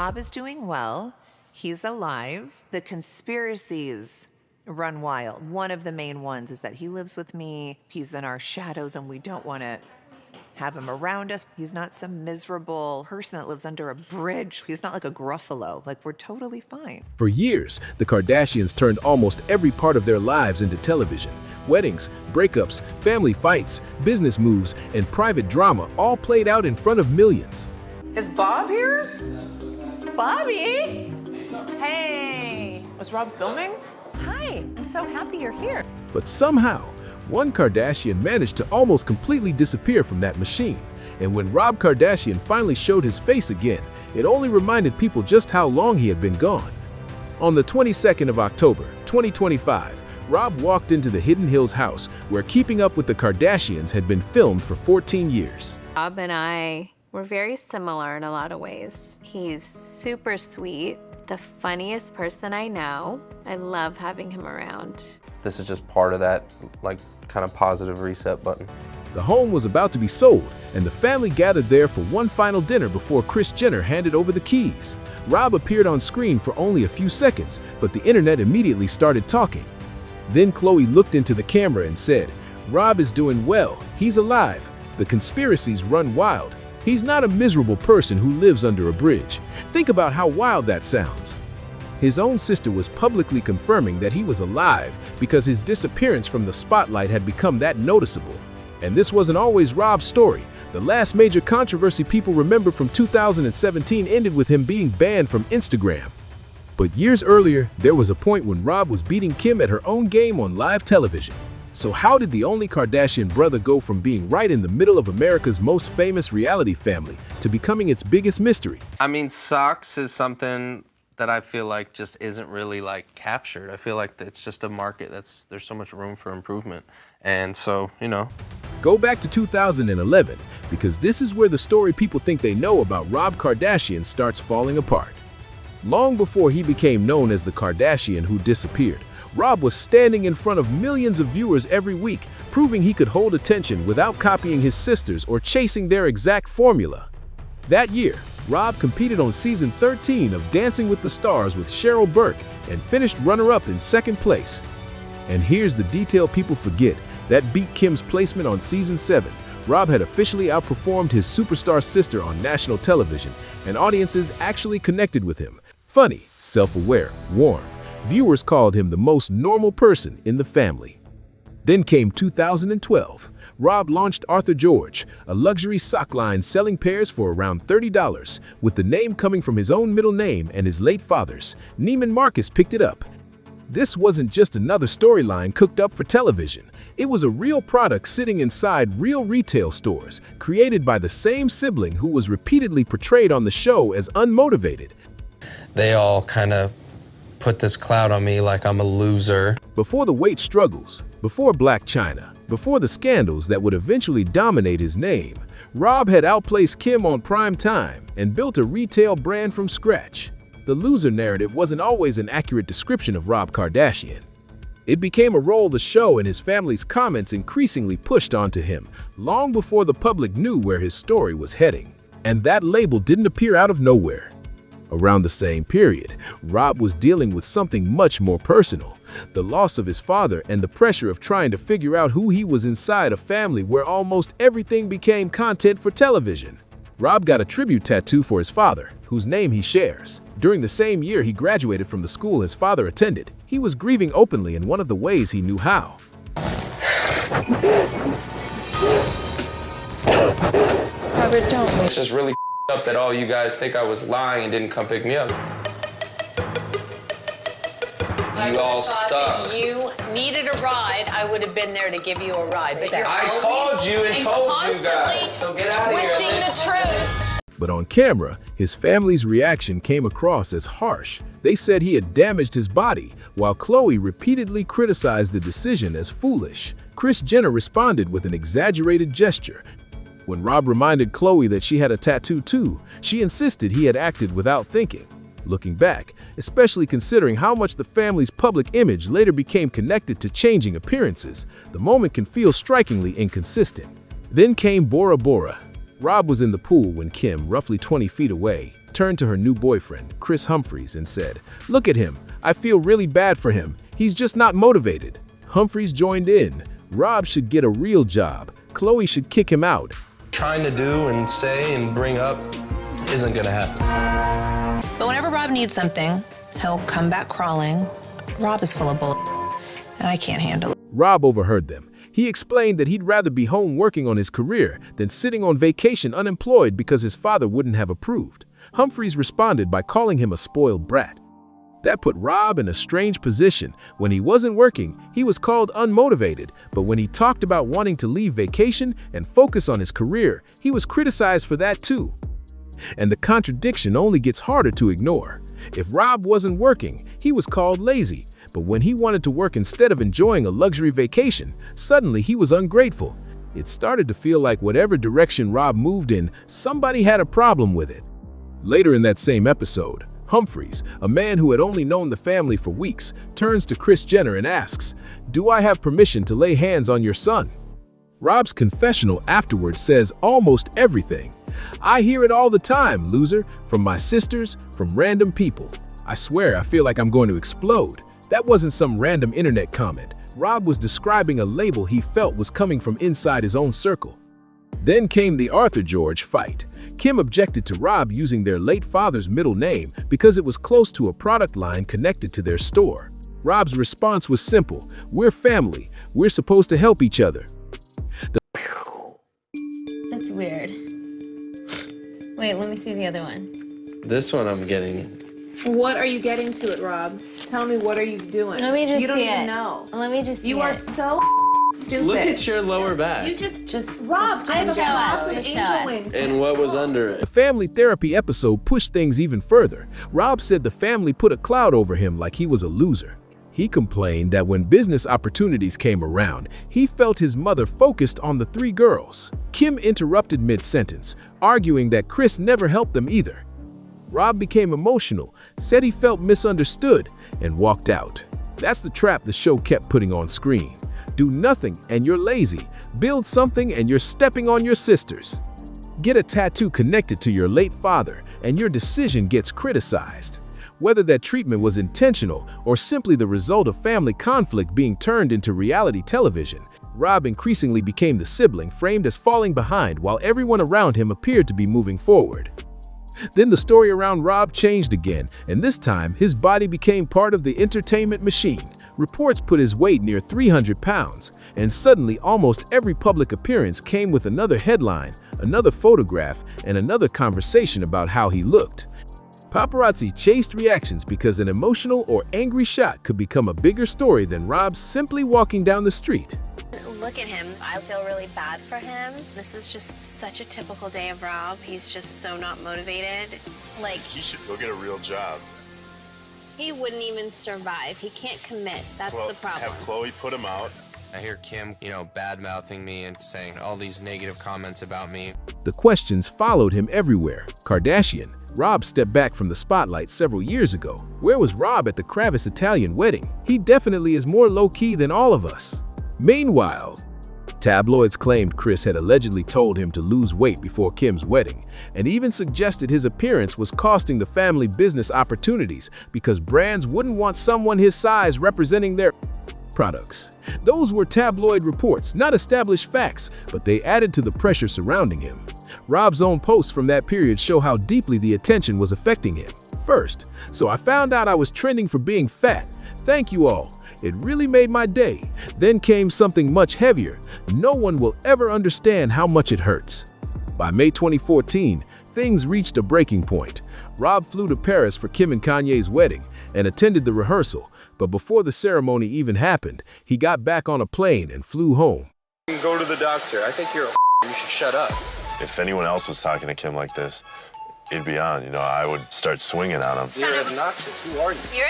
Rob is doing well. He's alive. The conspiracies run wild. One of the main ones is that he lives with me. He's in our shadows and we don't want to have him around us. He's not some miserable person that lives under a bridge. He's not like a Gruffalo. Like, we're totally fine. For years, the Kardashians turned almost every part of their lives into television. Weddings, breakups, family fights, business moves, and private drama all played out in front of millions. Is Bob here? Bobby! Hey! Was Rob filming? Hi, I'm so happy you're here. But somehow, one Kardashian managed to almost completely disappear from that machine. And when Rob Kardashian finally showed his face again, it only reminded people just how long he had been gone. On the 22nd of October, 2025, Rob walked into the Hidden Hills house where Keeping Up with the Kardashians had been filmed for 14 years. Rob and I were very similar in a lot of ways. He's super sweet, the funniest person I know. I love having him around. This is just part of that, like, kind of positive reset button. The home was about to be sold, and the family gathered there for one final dinner before Kris Jenner handed over the keys. Rob appeared on screen for only a few seconds, but the internet immediately started talking. Then Khloe looked into the camera and said, "Rob is doing well. He's alive. The conspiracies run wild. He's not a miserable person who lives under a bridge." Think about how wild that sounds. His own sister was publicly confirming that he was alive because his disappearance from the spotlight had become that noticeable. And this wasn't always Rob's story. The last major controversy people remember from 2017 ended with him being banned from Instagram. But years earlier, there was a point when Rob was beating Kim at her own game on live television. So how did the only Kardashian brother go from being right in the middle of America's most famous reality family to becoming its biggest mystery? I mean, socks is something that I feel like just isn't really like captured. I feel like it's just a market there's so much room for improvement. And so, Go back to 2011, because this is where the story people think they know about Rob Kardashian starts falling apart. Long before he became known as the Kardashian who disappeared, Rob was standing in front of millions of viewers every week, proving he could hold attention without copying his sisters or chasing their exact formula. That year, Rob competed on season 13 of Dancing with the Stars with Cheryl Burke and finished runner-up in second place. And here's the detail people forget: that beat Kim's placement on season 7. Rob had officially outperformed his superstar sister on national television, and audiences actually connected with him. Funny, self-aware, warm. Viewers called him the most normal person in the family. Then came 2012. Rob launched Arthur George, a luxury sock line selling pairs for around $30, with the name coming from his own middle name and his late father's. Neiman Marcus picked it up. This wasn't just another storyline cooked up for television. It was a real product sitting inside real retail stores, created by the same sibling who was repeatedly portrayed on the show as unmotivated. they all kind of put this cloud on me like I'm a loser. Before the weight struggles, before Black China, before the scandals that would eventually dominate his name, Rob had outplaced Kim on prime time and built a retail brand from scratch. The loser narrative wasn't always an accurate description of Rob Kardashian. It became a role the show and his family's comments increasingly pushed onto him, long before the public knew where his story was heading. And that label didn't appear out of nowhere. Around the same period, Rob was dealing with something much more personal: the loss of his father and the pressure of trying to figure out who he was inside a family where almost everything became content for television. Rob got a tribute tattoo for his father, whose name he shares. During the same year he graduated from the school his father attended, he was grieving openly in one of the ways he knew how. Robert, don't. It's just really up that all you guys think I was lying and didn't come pick me up. You all suck. If you needed a ride, I would have been there to give you a ride. But you're I called you and told you guys. So get out of here. twisting the truth. But on camera, his family's reaction came across as harsh. They said he had damaged his body, while Khloe repeatedly criticized the decision as foolish. Kris Jenner responded with an exaggerated gesture. When Rob reminded Khloe that she had a tattoo too, she insisted he had acted without thinking. Looking back, especially considering how much the family's public image later became connected to changing appearances, the moment can feel strikingly inconsistent. Then came Bora Bora. Rob was in the pool when Kim, roughly 20 feet away, turned to her new boyfriend, Kris Humphries, and said, "Look at him. I feel really bad for him. He's just not motivated." Humphries joined in. Rob should get a real job. Khloe should kick him out. Trying to do and say and bring up isn't gonna happen. But whenever Rob needs something, he'll come back crawling. Rob is full of bull, and I can't handle it. Rob overheard them. He explained that he'd rather be home working on his career than sitting on vacation unemployed because his father wouldn't have approved. Humphries responded by calling him a spoiled brat. That put Rob in a strange position. When he wasn't working, he was called unmotivated, but when he talked about wanting to leave vacation and focus on his career, he was criticized for that too. And the contradiction only gets harder to ignore. If Rob wasn't working, he was called lazy, but when he wanted to work instead of enjoying a luxury vacation, suddenly he was ungrateful. It started to feel like whatever direction Rob moved in, somebody had a problem with it. Later in that same episode, Humphries, a man who had only known the family for weeks, turns to Kris Jenner and asks, "Do I have permission to lay hands on your son?" Rob's confessional afterward says almost everything. "I hear it all the time, loser, from my sisters, from random people. I swear I feel like I'm going to explode." That wasn't some random internet comment. Rob was describing a label he felt was coming from inside his own circle. Then came the Arthur George fight. Kim objected to Rob using their late father's middle name because it was close to a product line connected to their store. Rob's response was simple: "We're family. We're supposed to help each other." That's weird. Wait, let me see the other one. This one I'm getting. What are you getting to it, Rob? Tell me, what are you doing? Let me just You don't see even it. know. Let me just see You are it. so stupid. Look at your lower back. You just Rob, I have a show us, box of just show angel us. wings. And what was under The it? family therapy episode pushed things even further. Rob said the family put a cloud over him like he was a loser. He complained that when business opportunities came around, he felt his mother focused on the three girls. Kim interrupted mid-sentence, arguing that Kris never helped them either. Rob became emotional, said he felt misunderstood, and walked out. That's the trap the show kept putting on screen. Do nothing and you're lazy. Build something and you're stepping on your sisters. Get a tattoo connected to your late father and your decision gets criticized. Whether that treatment was intentional or simply the result of family conflict being turned into reality television, Rob increasingly became the sibling framed as falling behind while everyone around him appeared to be moving forward. Then the story around Rob changed again, and this time his body became part of the entertainment machine. Reports put his weight near 300 pounds, and suddenly almost every public appearance came with another headline, another photograph, and another conversation about how he looked. Paparazzi chased reactions because an emotional or angry shot could become a bigger story than Rob simply walking down the street. Look at him. I feel really bad for him. This is just such a typical day of Rob. He's just so not motivated. Like, He should go get a real job. he wouldn't even survive. He can't commit. That's Well, the problem. have Khloe put him out. I hear Kim, bad-mouthing me and saying all these negative comments about me. The questions followed him everywhere. Kardashian. Rob stepped back from the spotlight several years ago. Where was Rob at the Kravis Italian wedding? He definitely is more low-key than all of us. Meanwhile, tabloids claimed Kris had allegedly told him to lose weight before Kim's wedding, and even suggested his appearance was costing the family business opportunities because brands wouldn't want someone his size representing their products. Those were tabloid reports, not established facts, but they added to the pressure surrounding him. Rob's own posts from that period show how deeply the attention was affecting him. First, "So I found out I was trending for being fat. Thank you all. It really made my day." Then came something much heavier. "No one will ever understand how much it hurts." By May 2014, things reached a breaking point. Rob flew to Paris for Kim and Kanye's wedding and attended the rehearsal, but before the ceremony even happened, he got back on a plane and flew home. Go to the doctor. I think you're you should shut up. If anyone else was talking to Kim like this, it'd be on. I would start swinging on him. You're obnoxious. Who are you? You're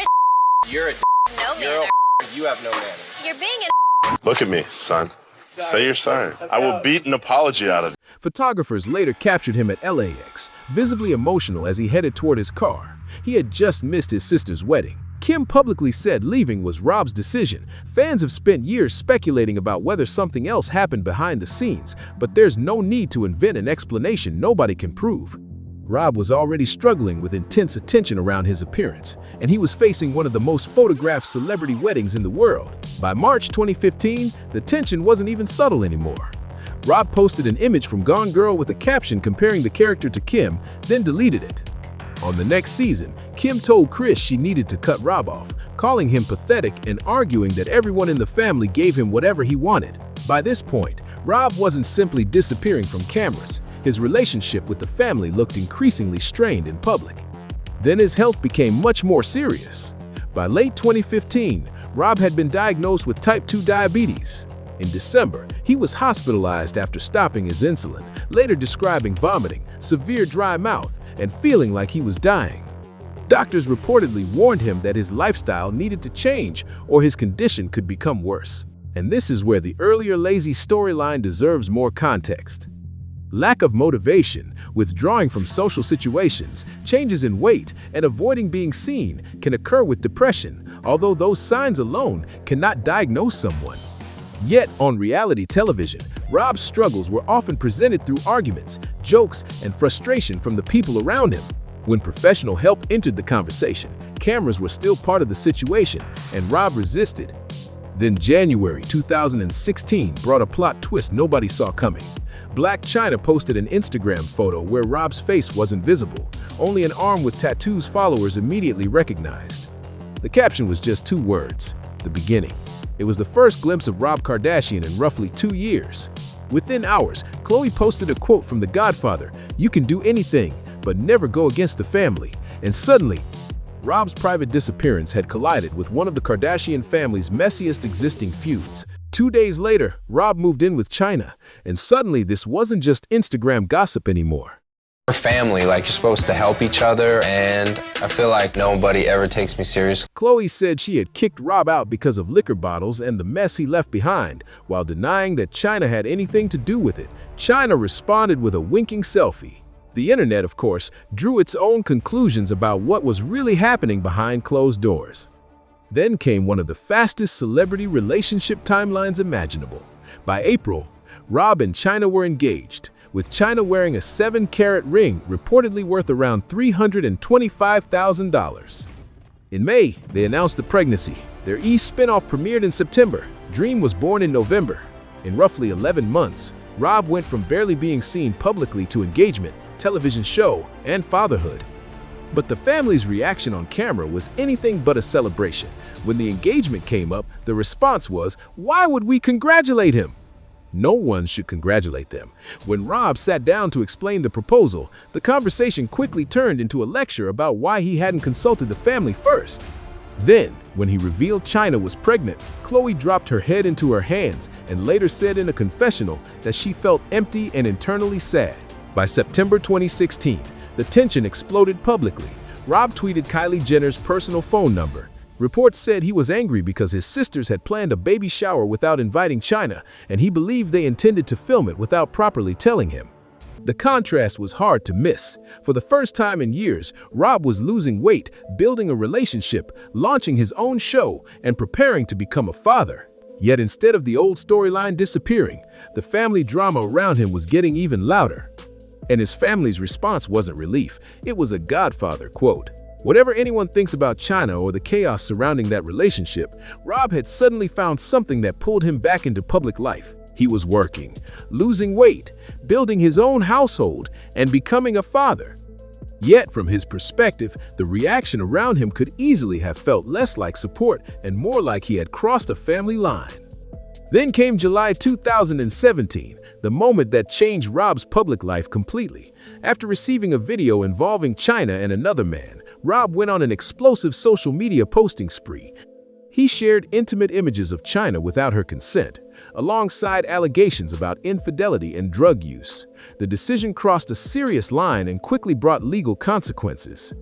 You're a no You're manner. You have no manners. You're being Look at me, son. Say you're sorry. I will beat an apology out of you. Photographers later captured him at LAX, visibly emotional as he headed toward his car. He had just missed his sister's wedding. Kim publicly said leaving was Rob's decision. Fans have spent years speculating about whether something else happened behind the scenes, but there's no need to invent an explanation nobody can prove. Rob was already struggling with intense attention around his appearance, and he was facing one of the most photographed celebrity weddings in the world. By March 2015, the tension wasn't even subtle anymore. Rob posted an image from Gone Girl with a caption comparing the character to Kim, then deleted it. On the next season, Kim told Kris she needed to cut Rob off, calling him pathetic and arguing that everyone in the family gave him whatever he wanted. By this point, Rob wasn't simply disappearing from cameras. His relationship with the family looked increasingly strained in public. Then his health became much more serious. By late 2015, Rob had been diagnosed with type 2 diabetes. In December, he was hospitalized after stopping his insulin, later describing vomiting, severe dry mouth, and feeling like he was dying. Doctors reportedly warned him that his lifestyle needed to change or his condition could become worse. And this is where the earlier lazy storyline deserves more context. Lack of motivation, withdrawing from social situations, changes in weight, and avoiding being seen can occur with depression, although those signs alone cannot diagnose someone. Yet, on reality television, Rob's struggles were often presented through arguments, jokes, and frustration from the people around him. When professional help entered the conversation, cameras were still part of the situation, and Rob resisted. Then January 2016 brought a plot twist nobody saw coming. Blac Chyna posted an Instagram photo where Rob's face wasn't visible. Only an arm with tattoos followers immediately recognized. The caption was just 2 words: the beginning. It was the first glimpse of Rob Kardashian in roughly 2 years. Within hours, Khloe posted a quote from The Godfather: "You can do anything, but never go against the family." And suddenly, Rob's private disappearance had collided with one of the Kardashian family's messiest existing feuds. 2 days later, Rob moved in with Chyna, and suddenly this wasn't just Instagram gossip anymore. We're family, like you're supposed to help each other, and I feel like nobody ever takes me seriously. Khloe said she had kicked Rob out because of liquor bottles and the mess he left behind, while denying that Chyna had anything to do with it. Chyna responded with a winking selfie. The internet, of course, drew its own conclusions about what was really happening behind closed doors. Then came one of the fastest celebrity relationship timelines imaginable. By April, Rob and Chyna were engaged, with Chyna wearing a 7-carat ring reportedly worth around $325,000. In May, they announced the pregnancy. Their E! Spinoff premiered in September. Dream was born in November. In roughly 11 months, Rob went from barely being seen publicly to engagement, television show, and fatherhood. But the family's reaction on camera was anything but a celebration. When the engagement came up, the response was, "Why would we congratulate him?" No one should congratulate them. When Rob sat down to explain the proposal, the conversation quickly turned into a lecture about why he hadn't consulted the family first. Then, when he revealed Chyna was pregnant, Khloe dropped her head into her hands and later said in a confessional that she felt empty and internally sad. By September 2016, the tension exploded publicly. Rob tweeted Kylie Jenner's personal phone number. Reports said he was angry because his sisters had planned a baby shower without inviting Chyna, and he believed they intended to film it without properly telling him. The contrast was hard to miss. For the first time in years, Rob was losing weight, building a relationship, launching his own show, and preparing to become a father. Yet instead of the old storyline disappearing, the family drama around him was getting even louder. And his family's response wasn't relief, it was a Godfather quote. Whatever anyone thinks about Chyna or the chaos surrounding that relationship, Rob had suddenly found something that pulled him back into public life. He was working, losing weight, building his own household, and becoming a father. Yet, from his perspective, the reaction around him could easily have felt less like support and more like he had crossed a family line. Then came July 2017, the moment that changed Rob's public life completely. After receiving a video involving Chyna and another man, Rob went on an explosive social media posting spree. He shared intimate images of Chyna without her consent, alongside allegations about infidelity and drug use. The decision crossed a serious line and quickly brought legal consequences.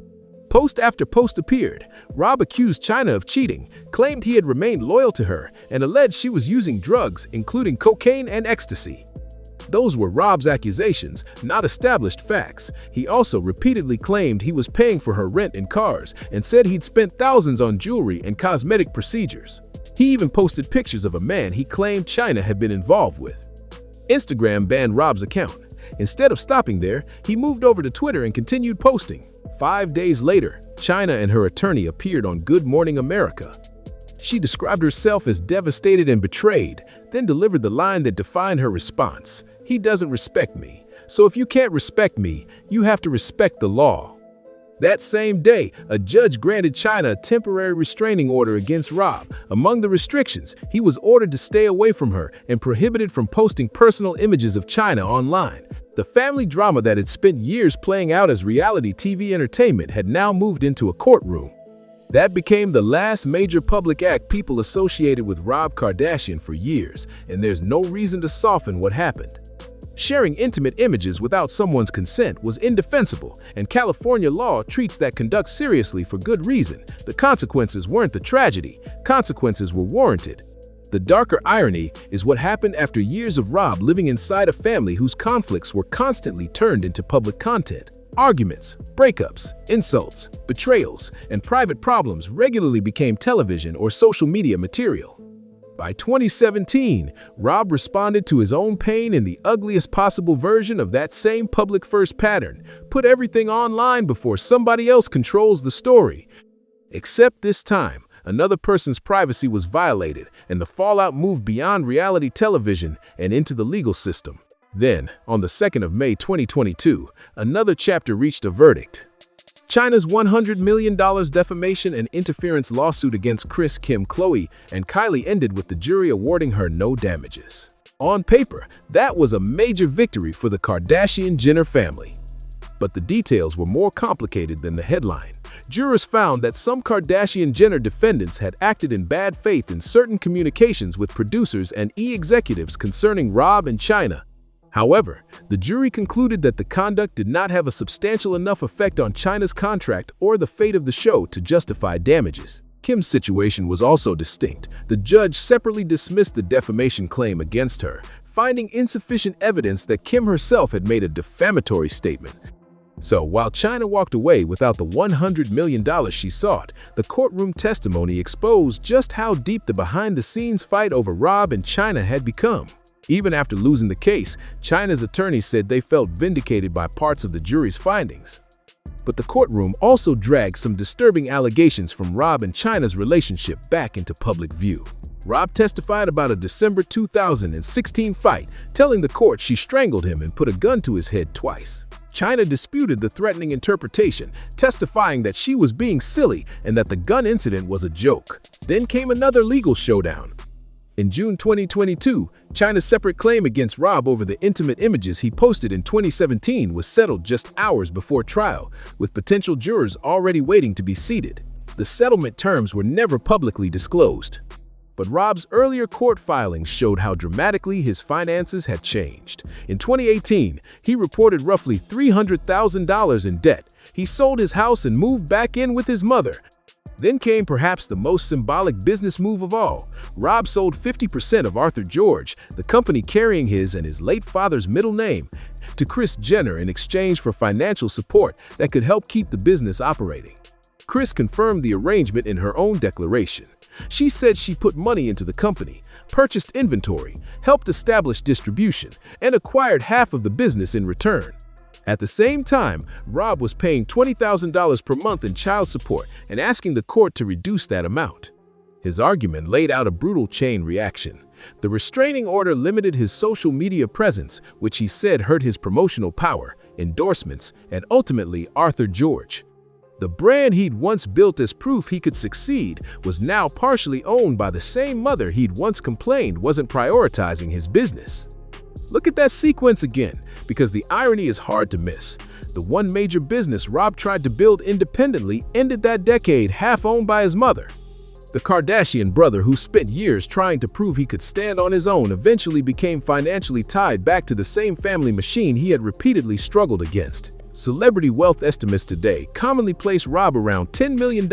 Post after post appeared. Rob accused Chyna of cheating, claimed he had remained loyal to her, and alleged she was using drugs, including cocaine and ecstasy. Those were Rob's accusations, not established facts. He also repeatedly claimed he was paying for her rent and cars, and said he'd spent thousands on jewelry and cosmetic procedures. He even posted pictures of a man he claimed Chyna had been involved with. Instagram banned Rob's account. Instead of stopping there, he moved over to Twitter and continued posting. 5 days later, China and her attorney appeared on Good Morning America. She described herself as devastated and betrayed, then delivered the line that defined her response: "He doesn't respect me. So if you can't respect me, you have to respect the law." That same day, a judge granted China a temporary restraining order against Rob. Among the restrictions, he was ordered to stay away from her and prohibited from posting personal images of China online. The family drama that had spent years playing out as reality TV entertainment had now moved into a courtroom. That became the last major public act people associated with Rob Kardashian for years, and there's no reason to soften what happened. Sharing intimate images without someone's consent was indefensible, and California law treats that conduct seriously for good reason. The consequences weren't the tragedy, consequences were warranted. The darker irony is what happened after years of Rob living inside a family whose conflicts were constantly turned into public content. Arguments, breakups, insults, betrayals, and private problems regularly became television or social media material. By 2017, Rob responded to his own pain in the ugliest possible version of that same public-first pattern: put everything online before somebody else controls the story. Except this time, another person's privacy was violated, and the fallout moved beyond reality television and into the legal system. Then, on the 2nd of May 2022, another chapter reached a verdict. China's $100 million defamation and interference lawsuit against Kris, Kim, Khloe, and Kylie ended with the jury awarding her no damages. On paper, that was a major victory for the Kardashian-Jenner family. But the details were more complicated than the headline. Jurors found that some Kardashian-Jenner defendants had acted in bad faith in certain communications with producers and executives concerning Rob and China. However, the jury concluded that the conduct did not have a substantial enough effect on China's contract or the fate of the show to justify damages. Kim's situation was also distinct. The judge separately dismissed the defamation claim against her, finding insufficient evidence that Kim herself had made a defamatory statement. So, while China walked away without the $100 million she sought, the courtroom testimony exposed just how deep the behind-the-scenes fight over Rob and China had become. Even after losing the case, China's attorneys said they felt vindicated by parts of the jury's findings. But the courtroom also dragged some disturbing allegations from Rob and China's relationship back into public view. Rob testified about a December 2016 fight, telling the court she strangled him and put a gun to his head twice. China disputed the threatening interpretation, testifying that she was being silly and that the gun incident was a joke. Then came another legal showdown. In June 2022, China's separate claim against Rob over the intimate images he posted in 2017 was settled just hours before trial, with potential jurors already waiting to be seated. The settlement terms were never publicly disclosed. But Rob's earlier court filings showed how dramatically his finances had changed. In 2018, he reported roughly $300,000 in debt. He sold his house and moved back in with his mother. Then came perhaps the most symbolic business move of all. Rob sold 50% of Arthur George, the company carrying his and his late father's middle name, to Kris Jenner in exchange for financial support that could help keep the business operating. Kris confirmed the arrangement in her own declaration. She said she put money into the company, purchased inventory, helped establish distribution, and acquired half of the business in return. At the same time, Rob was paying $20,000 per month in child support and asking the court to reduce that amount. His argument laid out a brutal chain reaction. The restraining order limited his social media presence, which he said hurt his promotional power, endorsements, and ultimately Arthur George. The brand he'd once built as proof he could succeed was now partially owned by the same mother he'd once complained wasn't prioritizing his business. Look at that sequence again, because the irony is hard to miss. The one major business Rob tried to build independently ended that decade half owned by his mother. The Kardashian brother, who spent years trying to prove he could stand on his own, eventually became financially tied back to the same family machine he had repeatedly struggled against. Celebrity wealth estimates today commonly place Rob around $10 million,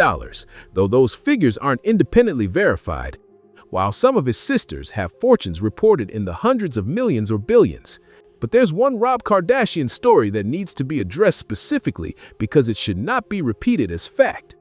though those figures aren't independently verified. While some of his sisters have fortunes reported in the hundreds of millions or billions. But there's one Rob Kardashian story that needs to be addressed specifically because it should not be repeated as fact.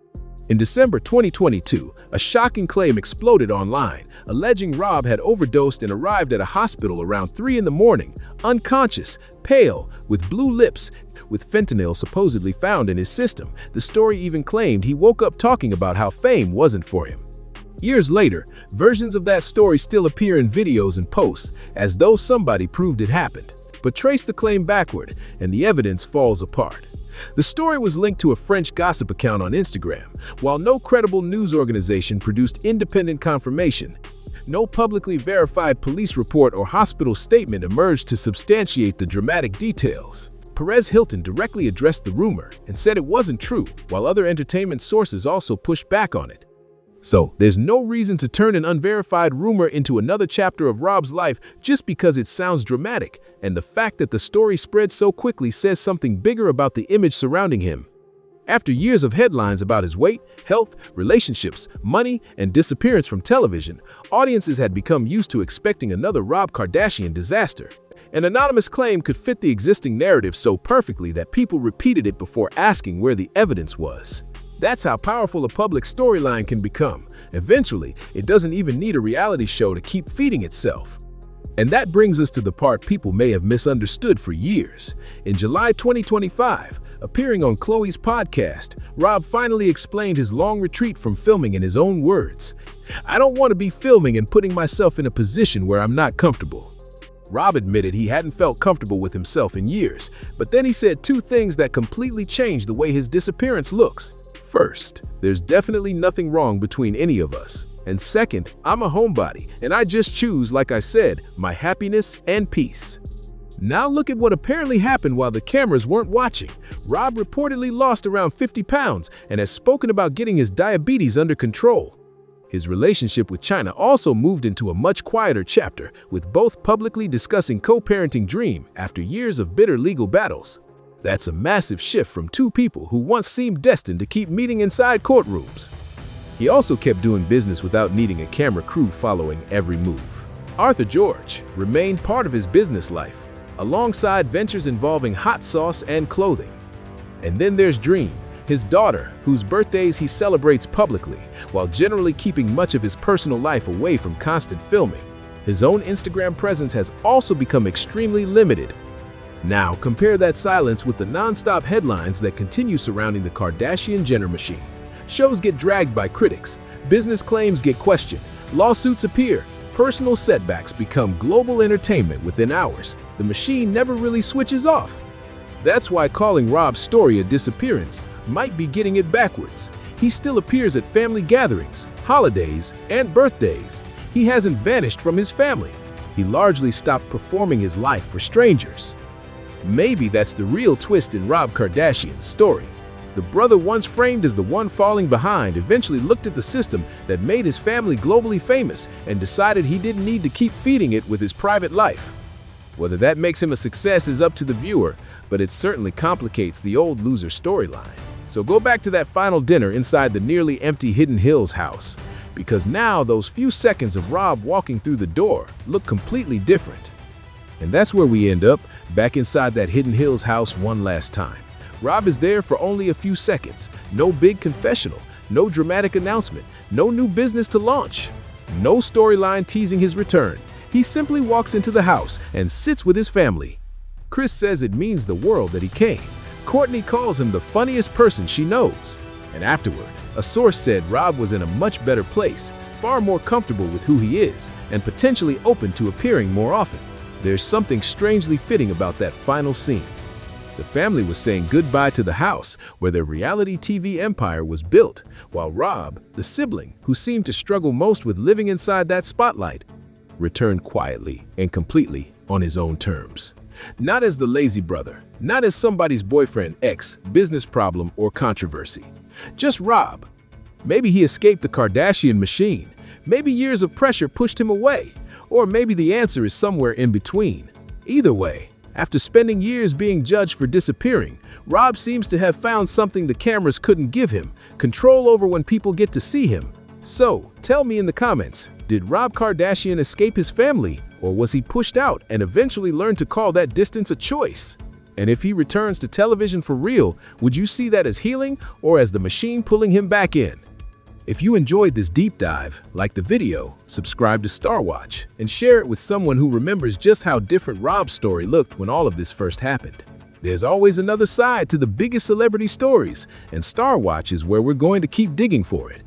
In December 2022, a shocking claim exploded online, alleging Rob had overdosed and arrived at a hospital around 3 in the morning, unconscious, pale, with blue lips, with fentanyl supposedly found in his system. The story even claimed he woke up talking about how fame wasn't for him. Years later, versions of that story still appear in videos and posts, as though somebody proved it happened. But trace the claim backward, and the evidence falls apart. The story was linked to a French gossip account on Instagram. While no credible news organization produced independent confirmation, no publicly verified police report or hospital statement emerged to substantiate the dramatic details. Perez Hilton directly addressed the rumor and said it wasn't true, while other entertainment sources also pushed back on it. So, there's no reason to turn an unverified rumor into another chapter of Rob's life just because it sounds dramatic, and the fact that the story spread so quickly says something bigger about the image surrounding him. After years of headlines about his weight, health, relationships, money, and disappearance from television, audiences had become used to expecting another Rob Kardashian disaster. An anonymous claim could fit the existing narrative so perfectly that people repeated it before asking where the evidence was. That's how powerful a public storyline can become. Eventually, it doesn't even need a reality show to keep feeding itself. And that brings us to the part people may have misunderstood for years. In July 2025, appearing on Khloe's podcast, Rob finally explained his long retreat from filming in his own words. "I don't want to be filming and putting myself in a position where I'm not comfortable." Rob admitted he hadn't felt comfortable with himself in years, but then he said 2 things that completely changed the way his disappearance looks. First, there's definitely nothing wrong between any of us. And second, I'm a homebody, and I just choose, like I said, my happiness and peace. Now look at what apparently happened while the cameras weren't watching. Rob reportedly lost around 50 pounds and has spoken about getting his diabetes under control. His relationship with China also moved into a much quieter chapter, with both publicly discussing co-parenting dream after years of bitter legal battles. That's a massive shift from 2 people who once seemed destined to keep meeting inside courtrooms. He also kept doing business without needing a camera crew following every move. Arthur George remained part of his business life, alongside ventures involving hot sauce and clothing. And then there's Dream, his daughter, whose birthdays he celebrates publicly, while generally keeping much of his personal life away from constant filming. His own Instagram presence has also become extremely limited. Now, compare that silence with the non-stop headlines that continue surrounding the Kardashian-Jenner machine. Shows get dragged by critics, business claims get questioned, lawsuits appear, personal setbacks become global entertainment within hours. The machine never really switches off. That's why calling Rob's story a disappearance might be getting it backwards. He still appears at family gatherings, holidays, and birthdays. He hasn't vanished from his family. He largely stopped performing his life for strangers. Maybe that's the real twist in Rob Kardashian's story. The brother once framed as the one falling behind eventually looked at the system that made his family globally famous and decided he didn't need to keep feeding it with his private life. Whether that makes him a success is up to the viewer, but it certainly complicates the old loser storyline. So go back to that final dinner inside the nearly empty Hidden Hills house, because now those few seconds of Rob walking through the door look completely different. And that's where we end up, back inside that Hidden Hills house one last time. Rob is there for only a few seconds. No big confessional, no dramatic announcement, no new business to launch, no storyline teasing his return. He simply walks into the house and sits with his family. Kris says it means the world that he came. Kourtney calls him the funniest person she knows. And afterward, a source said Rob was in a much better place, far more comfortable with who he is, and potentially open to appearing more often. There's something strangely fitting about that final scene. The family was saying goodbye to the house where their reality TV empire was built, while Rob, the sibling who seemed to struggle most with living inside that spotlight, returned quietly and completely on his own terms. Not as the lazy brother, not as somebody's boyfriend, ex, business problem, or controversy. Just Rob. Maybe he escaped the Kardashian machine. Maybe years of pressure pushed him away. Or maybe the answer is somewhere in between. Either way, after spending years being judged for disappearing, Rob seems to have found something the cameras couldn't give him: control over when people get to see him. So, tell me in the comments, did Rob Kardashian escape his family, or was he pushed out and eventually learned to call that distance a choice? And if he returns to television for real, would you see that as healing or as the machine pulling him back in? If you enjoyed this deep dive, like the video, subscribe to Star Watch, and share it with someone who remembers just how different Rob's story looked when all of this first happened. There's always another side to the biggest celebrity stories, and Star Watch is where we're going to keep digging for it.